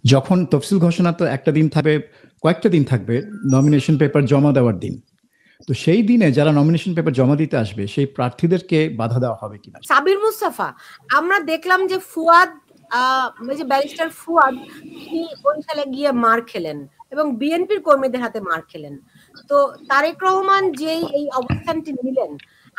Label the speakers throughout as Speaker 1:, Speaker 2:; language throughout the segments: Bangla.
Speaker 1: যখন তফসিল ঘোষণা তো একটা দিন থাকবে, কয়েকটা দিন থাকবে নমিনেশন পেপার জমা দেওয়ার দিন। তো সেই দিনে যারা নমিনেশন পেপার জমা দিতে আসবে সেই প্রার্থীদেরকে বাধা দেওয়া হবে কিনা।
Speaker 2: সাবির মুস্তাফা, আমরা দেখলাম যে ফুয়াদ, যে ব্যারিস্টার ফুয়াদ, তিনি বরিশালে গিয়ে মার খেলেন এবং বিএনপির কর্মীদের হাতে মার খেলেন। তো তারেক রহমান যেই এই অবস্থানটি নিলেন,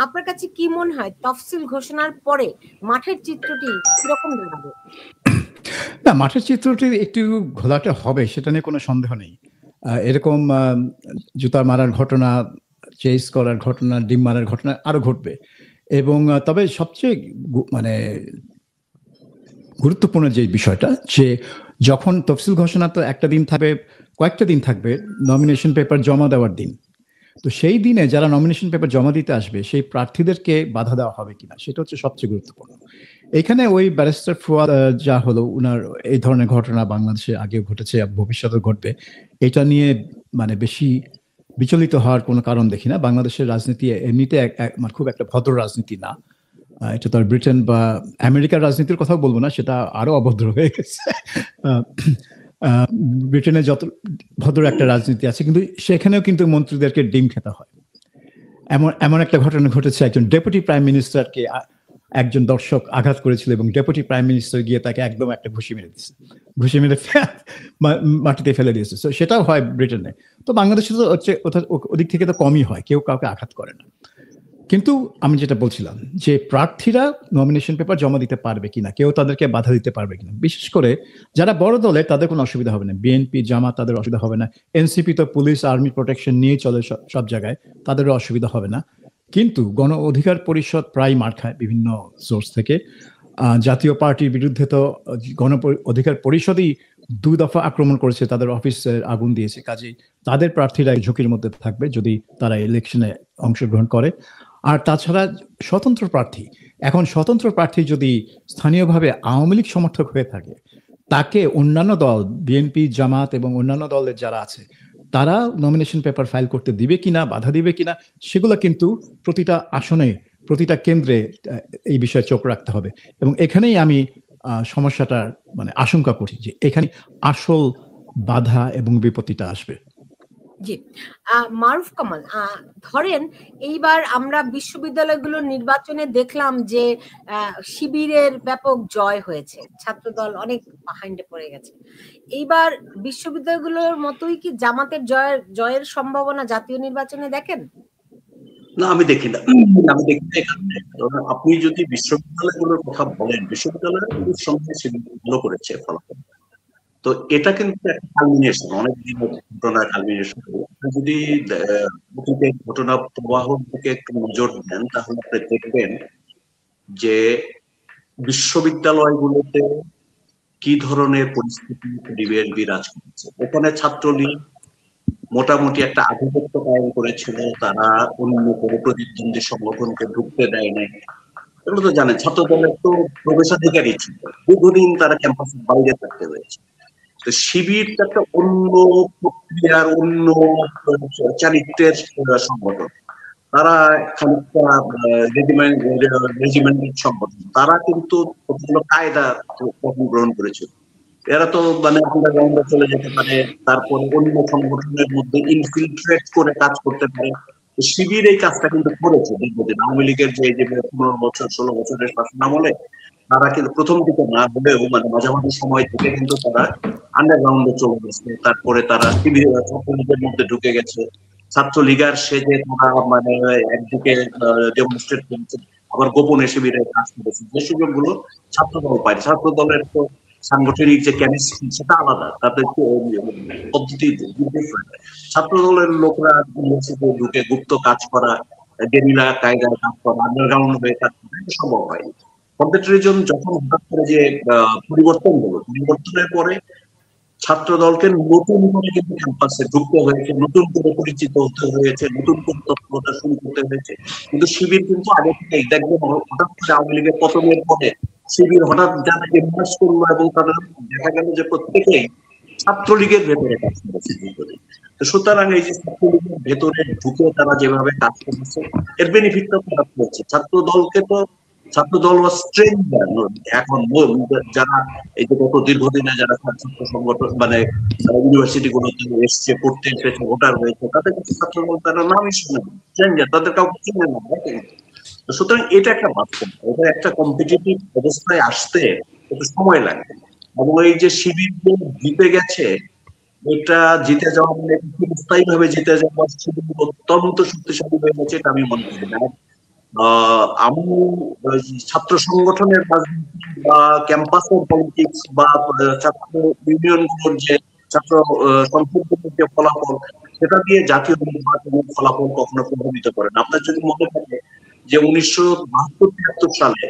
Speaker 2: আপনার কাছে কি মনে হয় তফসিল ঘোষণার পরে মাঠের চিত্রটি কিরকম দাঁড়াবে?
Speaker 1: না, মাঠের চিত্রটি একটু ঘোলাটে হবে, সেটা নিয়ে কোনো সন্দেহ নেই। এরকম জুতা মারার ঘটনা, চেস করার ঘটনা, ডিম মারার ঘটনা আরো ঘটবে। এবং তবে সবচেয়ে মানে গুরুত্বপূর্ণ যে বিষয়টা, যে যখন তফসিল ঘোষণা তো একটা দিন থাকবে, কয়েকটা দিন থাকবে নমিনেশন পেপার জমা দেওয়ার দিন। তো সেই দিনে যারা নমিনেশন পেপার জমা দিতে আসবে সেই প্রার্থীদেরকে বাধা দেওয়া হবে কিনা, সেটা হচ্ছে সবচেয়ে গুরুত্বপূর্ণ। এখানে ওই ব্যারিস্টার ফুয়াদ যা হলো, উনার এই ধরনের ঘটনা বাংলাদেশে আগেও ঘটেছে, ভবিষ্যতেও ঘটবে, এটা নিয়ে মানে বেশি বিচলিত হওয়ার কোনো কারণ দেখি না। বাংলাদেশের রাজনীতি এমনিতে মানে খুব একটা ভদ্র রাজনীতি না। এটা তো ব্রিটেন বা আমেরিকার রাজনীতির কথাও বলবো না, সেটা আরো অভদ্র হয়ে গেছে। ব্রিটেনে যত ভদ্র একটা রাজনীতি আছে, কিন্তু সেখানেও কিন্তু মন্ত্রীদেরকে ডিম খেতে হয়। এমন একটা ঘটনা ঘটেছে, একজন ডেপুটি প্রাইম মিনিস্টারকে একজন দর্শক আঘাত করেছিল এবং ডেপুটি প্রাইম মিনিস্টার গিয়ে তাকে একদম একটা ঘুষি মেরে দিচ্ছে, ঘুষি মেরে মাটিতে ফেলে দিয়েছে। সেটাও হয় ব্রিটেনে। তো বাংলাদেশে তো হচ্ছে ওদিক থেকে তো কমই হয়, কেউ কাউকে আঘাত করে না। কিন্তু আমি যেটা বলছিলাম, যে প্রার্থীরা নমিনেশন পেপার জমা দিতে পারবে কিনা, কেউ তাদেরকে বাধা দিতে পারবে কিনা, বিশেষ করে যারা বড় দলে তাদের কোনো অসুবিধা হবে না। বিএনপি, জামাত, তাদের অসুবিধা হবে না। এনসিপি তো পুলিশ আর্মি প্রোটেকশন নিয়ে চলে সব জায়গায়, তাদেরও অসুবিধা হবে না। কিন্তু গণ অধিকার পরিষদ প্রায় মার খায় বিভিন্ন সোর্স থেকে। জাতীয় পার্টির বিরুদ্ধে তো গণ অধিকার পরিষদই 2 দফা আক্রমণ করেছে, তাদের অফিসে আগুন দিয়েছে। কাজেই তাদের প্রার্থীরা ঝুঁকির মধ্যে থাকবে যদি তারা ইলেকশনে অংশগ্রহণ করে। আর তাছাড়া স্বতন্ত্র প্রার্থী, এখন স্বতন্ত্র প্রার্থী যদি স্থানীয়ভাবে আওয়ামী লীগ সমর্থক হয়ে থাকে, তাকে অন্যান্য দল, বিএনপি, জামাত এবং অন্যান্য দলের যারা আছে, তারা নমিনেশন পেপার ফাইল করতে দিবে কিনা, বাধা দিবে কিনা, সেগুলো কিন্তু প্রতিটা আসনে, প্রতিটা কেন্দ্রে এই বিষয়ে চোখ রাখতে হবে। এবং এখানেই আমি সমস্যাটা মানে আশঙ্কা করছি, যে এখানে আসল বাধা এবং বিপত্তিটা আসবে।
Speaker 2: জি, মারুফ কামাল, ধরেন এইবার আমরা বিশ্ববিদ্যালয়গুলোর নির্বাচনে দেখলাম যে শিবিরের ব্যাপক জয় হয়েছে, ছাত্রদল অনেক বাহাইন্ডে পড়ে গেছে। এইবার বিশ্ববিদ্যালয়গুলোর মতোই কি জামাতের জয়ের সম্ভাবনা জাতীয় নির্বাচনে দেখেন?
Speaker 3: না, আমি দেখি না। আমি দেখি না এখানে। আপনি যদি বিশ্ববিদ্যালয়গুলোর কথা বলেন, বিশ্ববিদ্যালয়গুলোর সঙ্গে ভালো করেছে ফলাফল। তো এটা কিন্তু একটা কালমিনেশন, অনেক দিন ঘটনার কালমিনেশন। যদি অতীতের ঘটনা প্রবাহর দিকে একটু নজর দেন, তাহলে আপনি দেখবেন যে বিশ্ববিদ্যালয়গুলোতে কি ধরনের পরিস্থিতি, পরিবেশ বিরাজ করছে। ওখানে ছাত্রলীগ মোটামুটি একটা আধিপত্য কায়েম করেছিল, তারা অন্য কোনো প্রতিদ্বন্দ্বী সংগঠনকে ঢুকতে দেয় নাই। এগুলো তো জানেন, ছাত্র দলের তো প্রবেশাধিকারী ছিল, দীর্ঘদিন তারা ক্যাম্পাসের বাইরে থাকতে হয়েছে। তো শিবির একটা অন্য প্রক্রিয়ার, অন্য চারিত্রের সংগঠন, তারা খানিকটা রেজিমেন্টের সংগঠন, তারা কিন্তু কতগুলো কায়দা গ্রহণ করেছিল। এরা তো মানে আন্ডারগ্রাউন্ডে চলে যেতে পারে, তারপরে অন্য সংগঠনের মধ্যে ইনফিলট্রেট করে কাজ করতে পারে। শিবির এই কাজটা কিন্তু করেছে দীর্ঘদিন। আওয়ামী লীগের যে 15 বছর 16 বছরের শাসন আমলে তারা কিন্তু প্রথম দিকে না হলেও মানে মাঝামাঝি সময় থেকে কিন্তু তারা আন্ডারগ্রাউন্ডে চলে গেছে। তারপরে তারা শিবির ছাত্রলীগের মধ্যে ঢুকে গেছে, ছাত্রলীগার সেজে তারা মানে একদিকে ডেমনস্ট্রেট করেছে, আবার গোপনে শিবিরের কাজ করেছে। যে সুযোগগুলো ছাত্রদল পায়, ছাত্রদলের তো সাংগঠনিক যে কেমিস্ট্রি সেটা আলাদা, তাদের পদ্ধতি। ছাত্র দলের লোকরা ইউনিভার্সিটিতে ঢুকে গুপ্ত কাজ করা, গেরিলা কায়দায় কাজ করা, আন্ডারগ্রাউন্ড হয়ে কাজ করা সম্ভব হয়নি। কম্পিউটারিজম যখন হঠাৎ করে যে পরিবর্তন হলো, পরিবর্তনের পরে ছাত্র দলকে নতুন করে কিন্তু ক্যাম্পাসে ঢুকতে হয়েছে, নতুন করে পরিচিত হতে হয়েছে, নতুন করে তৎপরতা শুরু করতে হয়েছে। কিন্তু শিবির কিন্তু আগে থেকেই দেখবেন, হঠাৎ করে আওয়ামী লীগের পতনের পরে শিবির হঠাৎ যারা ইনভেস্ট করলো এবং তাদের দেখা গেল যে প্রত্যেকেই ছাত্রলীগের ভেতরে কাজ করেছে। তো সুতরাং এই যে ছাত্রলীগের ভেতরে ঢুকে তারা যেভাবে কাজ করেছে, এর বেনিফিটটা তারা পেয়েছে। ছাত্র দলকে তো ছাত্রদল ওয়াজ স্ট্রেঞ্জার। এখন যারা এই যে গত দীর্ঘদিনে যারা ছাত্র সংগঠন মানে ইউনিভার্সিটি গুলোতে এসছে, পড়তে এসেছে, ভোটার হয়েছে, তাদের কাছে ছাত্রদল তারা নামই শুনে না, স্ট্রেঞ্জার, তাদের কাউকে চিনে না। সুতরাং এটা একটা বাস্তব, এটা একটা কম্পিটিটিভ অবস্থায় আসতে একটু সময় লাগে। এবং এই যে শিবির জিতে গেছে, এটা জিতে যাওয়া মানে স্থায়ী ভাবে জিতে যাওয়া, শিবির অত্যন্ত শক্তিশালী হয়ে গেছে, এটা আমি মনে করি না। আমি ছাত্র সংগঠনের রাজনীতি বা ক্যাম্পাসের পলিটিক্স বা ছাত্র ইউনিয়ন গুলোর যে ছাত্র সংসদের যে ফলাফল, সেটা দিয়ে জাতীয় নির্বাচনের ফলাফল কখনো প্রভাবিত করে না। আপনার যদি মনে থাকে যে 1972-73 সালে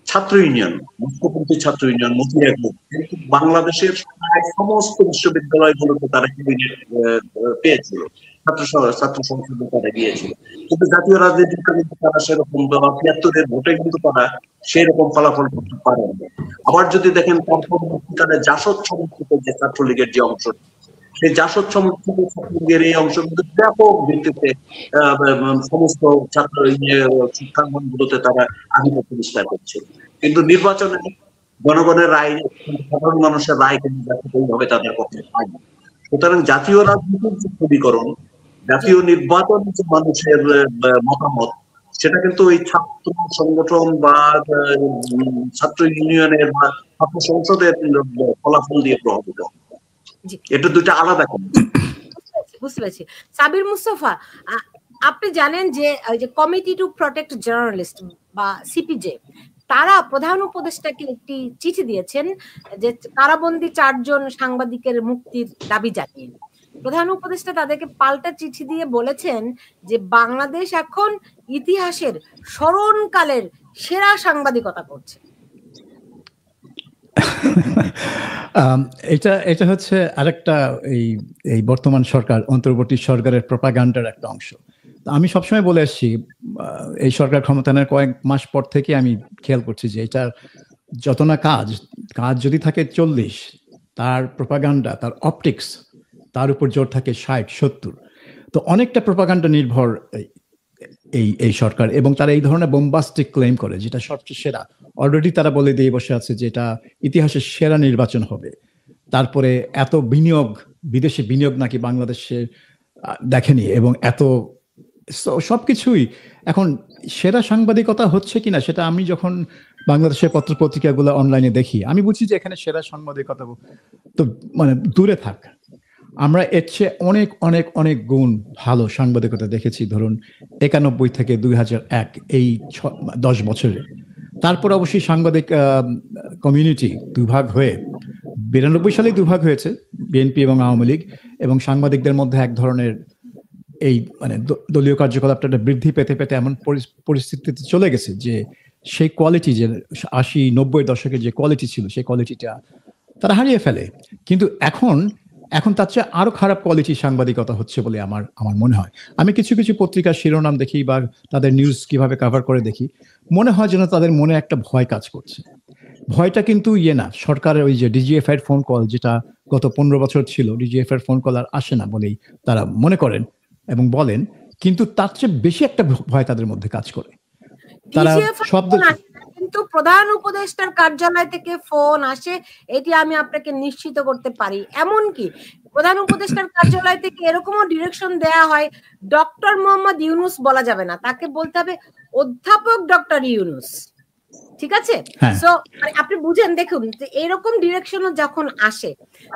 Speaker 3: ছাত্র ইউনিয়ন, মুখ্যপন্থী ছাত্র ইউনিয়ন মতিয়া গ্রুপ কিন্তু বাংলাদেশের প্রায় সমস্ত বিশ্ববিদ্যালয়গুলোতে তারা ক্যাবিনেট পেয়েছিল, ছাত্র সংসদে তারা গিয়েছিল। কিন্তু জাতীয় রাজনীতিতে কিন্তু তারা সেরকম ৭৫-এর ভোটে কিন্তু তারা সেরকম ফলাফল করতে পারেন। আবার যদি দেখেন তার পরবর্তীকালে জাসদ সমর্থিত যে ছাত্রলীগের যে অংশ, সেই জাসদ সমর্থিত ছাত্রলীগের এই অংশ কিন্তু ব্যাপক ভিত্তিতে সমস্ত ছাত্র শিক্ষাঙ্গনগুলোতে তারা আধিপত্য বিস্তার করছে। কিন্তু নির্বাচনে জনগণের রায়, সাধারণ মানুষের রায় কিন্তু ব্যাপকভাবে তাদের পক্ষে পায় না। সুতরাং জাতীয় রাজনীতির যে সমীকরণ, জাতীয় নির্বাচন যে মানুষের মতামত, সেটা কিন্তু ওই ছাত্র সংগঠন বা ছাত্র ইউনিয়নের বা ছাত্র সংসদের ফলাফল দিয়ে প্রভাবিত। এটা দুইটা আলাদা।
Speaker 2: বুঝতে পেরেছি। সাবির মুস্তফা, আপনি জানেন যে কমিটি টু প্রটেক্ট জার্নালিস্ট বা সিপিজে, তারা প্রধান উপদেষ্টাকে একটি চিঠি দিয়েছেন যে কারাবন্দী 4 জন সাংবাদিকের মুক্তির দাবি জানিয়ে। প্রধান উপদেষ্টা তাদেরকে পাল্টা চিঠি দিয়ে বলেছেন যে বাংলাদেশ এখন ইতিহাসের স্মরণকালের সেরা সাংবাদিকতা করছে।
Speaker 1: এটা হচ্ছে আরেকটা এই বর্তমান সরকার, অন্তর্বর্তী সরকারের প্রপাগান্ডার একটা অংশ। আমি সবসময় বলে আসছি, এই সরকার ক্ষমতায়নের কয়েক মাস পর থেকে আমি খেয়াল করছি যে এটা যত না কাজ যদি থাকে 40, তার প্রপাগান্ডা, তার অপটিক্স, তার উপর জোর থাকে 60-70। তো অনেকটা প্রপাগান্ডা নির্ভর এই সরকার, এবং তারা এই ধরনের বোম্বাস্টিক ক্লেম করে যেটা সবচেয়ে সেরা। অলরেডি তারা বলে দিয়ে বসে আছে যে এটা ইতিহাসের সেরা নির্বাচন হবে। তারপরে এত বিনিয়োগ, বিদেশি বিনিয়োগ নাকি বাংলাদেশে দেখেনি, এবং এত সবকিছুই এখন সেরা সাংবাদিকতা হচ্ছে কিনা সেটা আমি যখন বাংলাদেশের পত্র পত্রিকাগুলো অনলাইনে দেখি, আমি বুঝি যে এখানে সেরা সাংবাদিকতা তো মানে দূরে থাক, আমরা এর চেয়ে অনেক অনেক অনেক গুণ ভালো সাংবাদিকতা দেখেছি। ধরুন 91 থেকে 2001, এই 10 বছরে। তারপর অবশ্যই সাংবাদিক কমিউনিটি দুভাগ হয়ে 92 সালে দুভাগ হয়েছে, বিএনপি এবং আওয়ামী লীগ, এবং সাংবাদিকদের মধ্যে এক ধরনের এই মানে দলীয় কার্যকলাপটা বৃদ্ধি পেতে পেতে এমন পরিস্থিতিতে চলে গেছে যে সেই কোয়ালিটি, যে 80-90 দশকে যে কোয়ালিটি ছিল, সেই কোয়ালিটিটা তারা হারিয়ে ফেলে। কিন্তু এখন তার চেয়ে আরো খারাপ কোয়ালিটি সাংবাদিকতা হচ্ছে বলে আমার মনে হয়। আমি কিছু কিছু পত্রিকার শিরোনাম দেখি বা তাদের নিউজ কিভাবে কভার করে দেখি, মনে হয় যেন তাদের মনে একটা ভয় কাজ করছে। ভয়টা কিন্তু না, সরকারের ওই যে ডিজিএফআই এর ফোন কল, যেটা গত 15 বছর ছিল, ডিজিএফআই এর ফোন কল আর আসে না বলেই তারা মনে করেন এবং বলেন, কিন্তু তার চেয়ে বেশি একটা ভয় তাদের মধ্যে কাজ করে। তারা শব্দ,
Speaker 2: কিন্তু প্রধান উপদেষ্টার কার্যালয় থেকে ফোন আসে, এটি আমি আপনাকে নিশ্চিত করতে পারি। এমনকি প্রধান উপদেষ্টার কার্যালয় থেকে এরকমও ডিরেকশন দেয়া হয়, ডক্টর মোহাম্মদ ইউনুস বলা যাবে না, তাকে বলতে হবে অধ্যাপক ডক্টর ইউনুস। ঠিক আছে? সো আপনি বুঝেন, দেখুন এরকম ডিরেকশনও যখন আসে,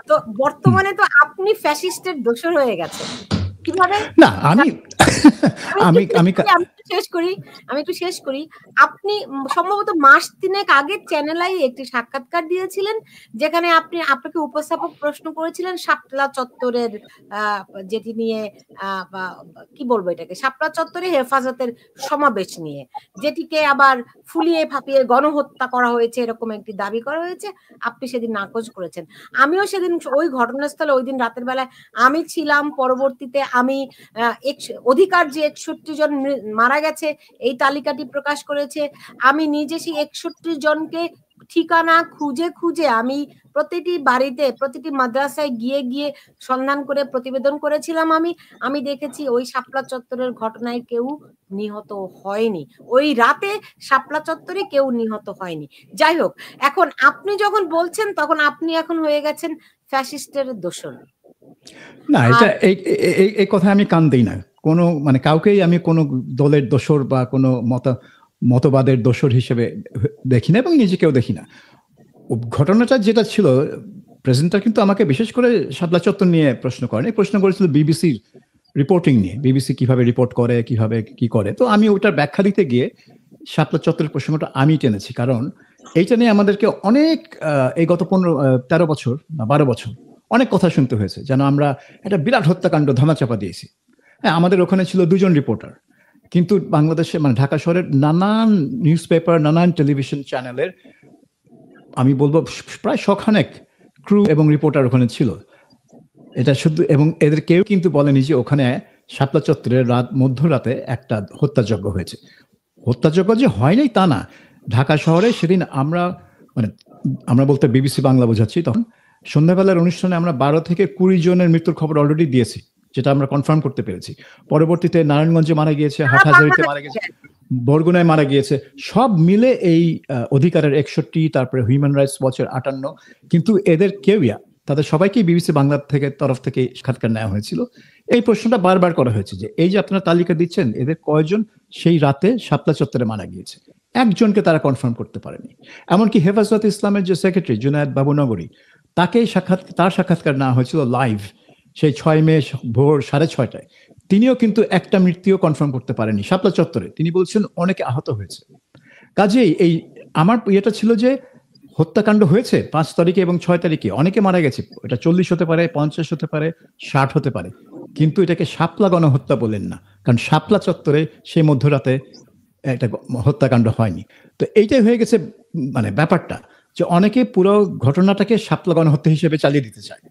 Speaker 2: তো বর্তমানে তো আপনি ফ্যাসিস্টের দোষর হয়ে গেছেন। কিভাবে?
Speaker 1: না, আমি
Speaker 2: একটু শেষ করি। আপনি সম্ভবত মাস 3 আগে চ্যানেল আই একটি সাক্ষাৎকার দিয়েছিলেন, যেখানে আপনাকে উপস্থাপক প্রশ্ন করেছিলেন শাপলা চত্বরের যেটি নিয়ে, কি বলবো এটাকে, শাপলা চত্বরে হেফাজতের সমাবেশ নিয়ে, যেটিকে আবার ফুলিয়ে ফাঁপিয়ে গণহত্যা করা হয়েছে এরকম একটি দাবি করা হয়েছে। আপনি সেদিন নাকচ করেছেন। আমিও সেদিন ওই ঘটনাস্থলে, ওই দিন রাতের বেলায় আমি ছিলাম, পরবর্তীতে আমি অধিকার যে 61 জন মারা গেছে এই তালিকাটি প্রকাশ করেছে। আমি নিজে সেই 61 জনকে ঠিকানা খুঁজে খুঁজে আমি প্রতিটি বাড়িতে প্রতিটি মাদ্রাসায় গিয়ে গিয়ে সন্ধান করে প্রতিবেদন করেছিলাম। আমি দেখেছি ওই শাপলা চত্বরের ঘটনায় কেউ নিহত হয়নি, ওই রাতে শাপলা চত্বরে কেউ নিহত হয়নি। যাই হোক, এখন আপনি যখন বলছেন তখন আপনি এখন হয়ে গেছেন ফ্যাসিস্টের দোসর।
Speaker 1: না, এটা এই কথা আমি কান দিই না, কোনো মানে কাউকেই আমি কোনো দলের দোসর বা কোনো মতবাদের দোসর হিসেবে দেখি না এবং নিজেকেও দেখি না। ঘটনাটা যেটা ছিল, প্রেসিডেন্টটা কিন্তু আমাকে বিশেষ করে শাপলা চত্বর নিয়ে প্রশ্ন করেন, প্রশ্ন করেছিল বিবিসির রিপোর্টিং নিয়ে, বিবিসি কিভাবে রিপোর্ট করে, কিভাবে কি করে। তো আমি ওটার ব্যাখ্যা দিতে গিয়ে শাপলা চত্বরের প্রসঙ্গটা আমি টেনেছি, কারণ এইটা নিয়ে আমাদেরকে অনেক এই গত 13 বছর না 12 বছর অনেক কথা শুনতে হয়েছে, যেন আমরা একটা বিরাট হত্যাকাণ্ড ধামাচাপা দিয়েছি। হ্যাঁ, আমাদের ওখানে ছিল 2 জন রিপোর্টার, কিন্তু বাংলাদেশে মানে ঢাকা শহরের নানান নিউজ পেপার, নানান টেলিভিশন চ্যানেলের আমি বলবো প্রায় 100 ক্রু এবং রিপোর্টার ওখানে ছিল। এটা শুধু, এবং এদের কেউ কিন্তু বলেনি যে ওখানে শাপলা চত্বরের মধ্যরাতে একটা হত্যাযজ্ঞ হয়েছে। হত্যাযজ্ঞ যে হয় নাই তা না, ঢাকা শহরে সেদিন আমরা বলতে বিবিসি বাংলা বোঝাচ্ছি, তখন সন্ধ্যাবেলার অনুষ্ঠানে আমরা 12 থেকে 20 জনের মৃত্যুর খবর অলরেডি দিয়েছি, যেটা আমরা কনফার্ম করতে পেরেছি। পরবর্তীতে নারায়ণগঞ্জে মারা গিয়েছে, হাটহাজারীতে মারা গেছে, বরগুনায় মারা গিয়েছে, সব মিলে এই অধিকারের 61, তারপরে হিউম্যান রাইটস ওয়াচের 58, কিন্তু এদের কেউই, তাদের সবাইকেই বিবিসি বাংলার তরফ থেকে সাক্ষাৎকার নেওয়া হয়েছিল। এই প্রশ্নটা বারবার করা হয়েছে যে এই যে আপনারা তালিকা দিচ্ছেন, এদের কয়জন সেই রাতে শাপলা চত্বরে মারা গিয়েছে, একজনকে তারা কনফার্ম করতে পারেনি। এমনকি হেফাজত ইসলামের যে সেক্রেটারি জুনায়েদ বাবুনগরী, তার সাক্ষাৎকার নেওয়া হয়েছিল লাইভ সেই 6 মে ভোর 6:30টায়। তিনিও কিন্তু একটা মৃত্যুও কনফার্ম করতে পারেনি শাপলা চত্বরে। তিনি বলছেন অনেকে আহত হয়েছে। কাজেই এই আমার ইয়েটা ছিল যে হত্যাকাণ্ড হয়েছে 5 তারিখে এবং 6 তারিখে, অনেকে মারা গেছে, এটা 40 হতে পারে, 50 হতে পারে, 60 হতে পারে, কিন্তু এটাকে শাপলা গণহত্যা বলেন না, কারণ শাপলা চত্বরে সেই মধ্যরাতে একটা হত্যাকাণ্ড হয়নি। তো এইটাই হয়ে গেছে মানে ব্যাপারটা, যে অনেকে পুরো ঘটনাটাকে শাপলা গণহত্যা হিসেবে চালিয়ে দিতে চায়।